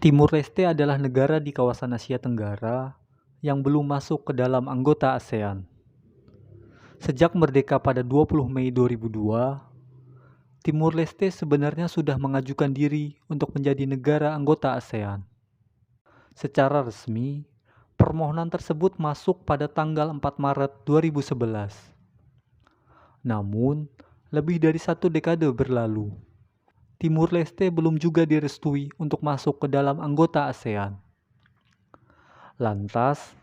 Timur Leste adalah negara di kawasan Asia Tenggara yang belum masuk ke dalam anggota ASEAN. Sejak merdeka pada 20 Mei 2002, Timur Leste sebenarnya sudah mengajukan diri untuk menjadi negara anggota ASEAN. Secara resmi, permohonan tersebut masuk pada tanggal 4 Maret 2011. Namun, lebih dari 1 dekade berlalu, Timur Leste belum juga direstui untuk masuk ke dalam anggota ASEAN. Lantas,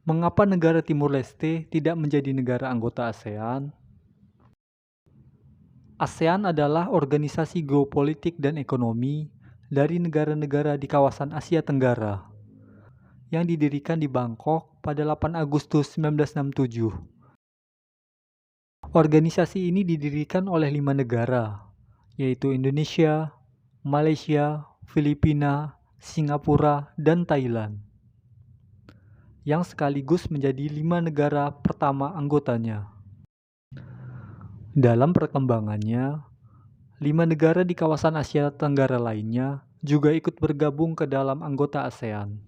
mengapa negara Timur Leste tidak menjadi negara anggota ASEAN? ASEAN adalah organisasi geopolitik dan ekonomi dari negara-negara di kawasan Asia Tenggara yang didirikan di Bangkok pada 8 Agustus 1967. Organisasi ini didirikan oleh 5 negara, yaitu Indonesia, Malaysia, Filipina, Singapura, dan Thailand, yang sekaligus menjadi 5 negara pertama anggotanya. Dalam perkembangannya, 5 negara di kawasan Asia Tenggara lainnya juga ikut bergabung ke dalam anggota ASEAN.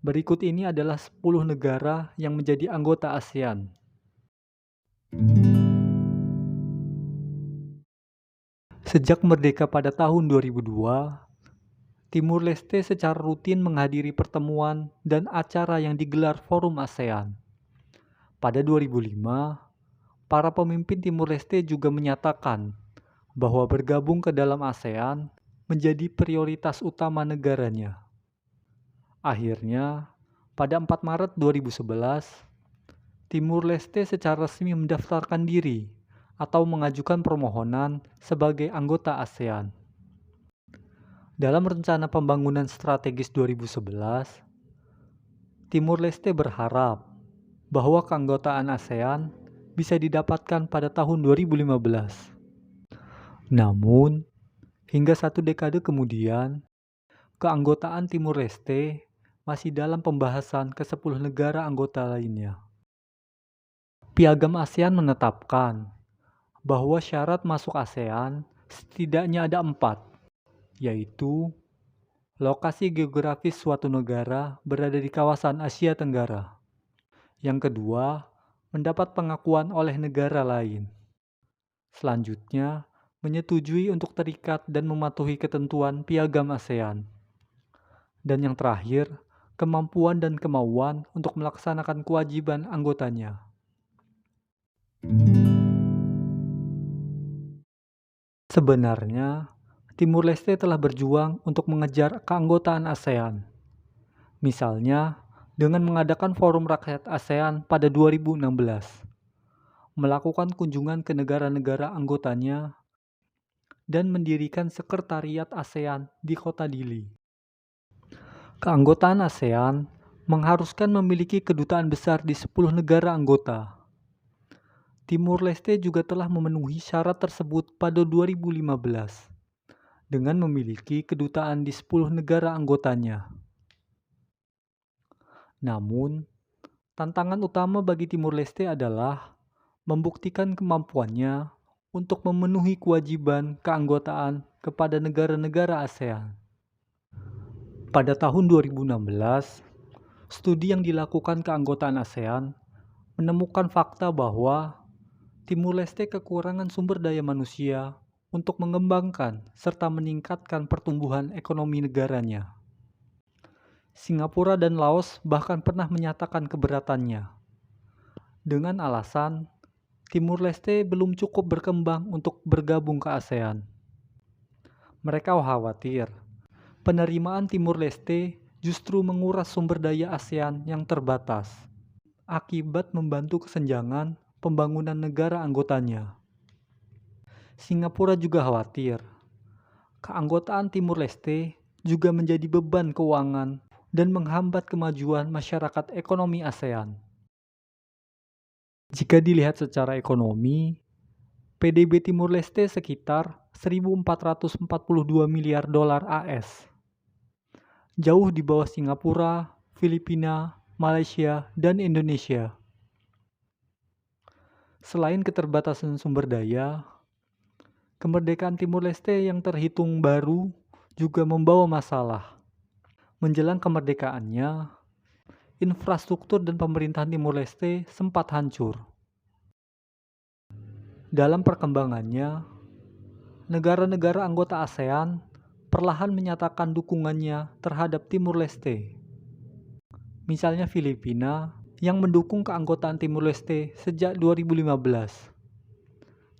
Berikut ini adalah 10 negara yang menjadi anggota ASEAN. Sejak merdeka pada tahun 2002, Timur Leste secara rutin menghadiri pertemuan dan acara yang digelar Forum ASEAN. Pada 2005, para pemimpin Timur Leste juga menyatakan bahwa bergabung ke dalam ASEAN menjadi prioritas utama negaranya. Akhirnya, pada 4 Maret 2011, Timur Leste secara resmi mendaftarkan diri atau mengajukan permohonan sebagai anggota ASEAN. Dalam rencana pembangunan strategis 2011, Timur Leste berharap bahwa keanggotaan ASEAN bisa didapatkan pada tahun 2015. Namun, hingga 1 dekade kemudian, keanggotaan Timur Leste masih dalam pembahasan ke 10 negara anggota lainnya. Piagam ASEAN menetapkan bahwa syarat masuk ASEAN setidaknya ada 4, yaitu lokasi geografis suatu negara berada di kawasan Asia Tenggara. Yang kedua, mendapat pengakuan oleh negara lain. Selanjutnya, menyetujui untuk terikat dan mematuhi ketentuan Piagam ASEAN. Dan yang terakhir, kemampuan dan kemauan untuk melaksanakan kewajiban anggotanya. Sebenarnya, Timur Leste telah berjuang untuk mengejar keanggotaan ASEAN. Misalnya, dengan mengadakan Forum Rakyat ASEAN pada 2016, melakukan kunjungan ke negara-negara anggotanya, dan mendirikan Sekretariat ASEAN di kota Dili. Keanggotaan ASEAN mengharuskan memiliki kedutaan besar di 10 negara anggota. Timur Leste juga telah memenuhi syarat tersebut pada 2015 dengan memiliki kedutaan di 10 negara anggotanya. Namun, tantangan utama bagi Timur Leste adalah membuktikan kemampuannya untuk memenuhi kewajiban keanggotaan kepada negara-negara ASEAN. Pada tahun 2016, studi yang dilakukan keanggotaan ASEAN menemukan fakta bahwa Timur Leste kekurangan sumber daya manusia untuk mengembangkan serta meningkatkan pertumbuhan ekonomi negaranya. Singapura dan Laos bahkan pernah menyatakan keberatannya, dengan alasan Timur Leste belum cukup berkembang untuk bergabung ke ASEAN. Mereka khawatir penerimaan Timur Leste justru menguras sumber daya ASEAN yang terbatas, akibat membantu kesenjangan pembangunan negara anggotanya. Singapura juga khawatir keanggotaan Timur Leste juga menjadi beban keuangan dan menghambat kemajuan masyarakat ekonomi ASEAN. Jika dilihat secara ekonomi, PDB Timur Leste sekitar 1.442 miliar dolar AS. Jauh di bawah Singapura, Filipina, Malaysia, dan Indonesia. Selain keterbatasan sumber daya, kemerdekaan Timur Leste yang terhitung baru juga membawa masalah, Menjelang kemerdekaannya, infrastruktur dan pemerintahan Timur Leste sempat hancur. Dalam perkembangannya, negara-negara anggota ASEAN perlahan menyatakan dukungannya terhadap Timur Leste. Misalnya Filipina yang mendukung keanggotaan Timur Leste sejak 2015,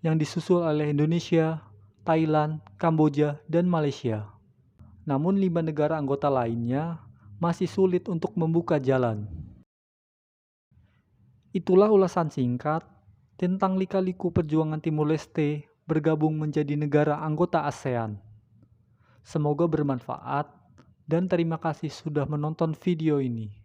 yang disusul oleh Indonesia, Thailand, Kamboja, dan Malaysia. Namun 5 negara anggota lainnya masih sulit untuk membuka jalan. Itulah ulasan singkat tentang lika-liku perjuangan Timur Leste bergabung menjadi negara anggota ASEAN. Semoga bermanfaat dan terima kasih sudah menonton video ini.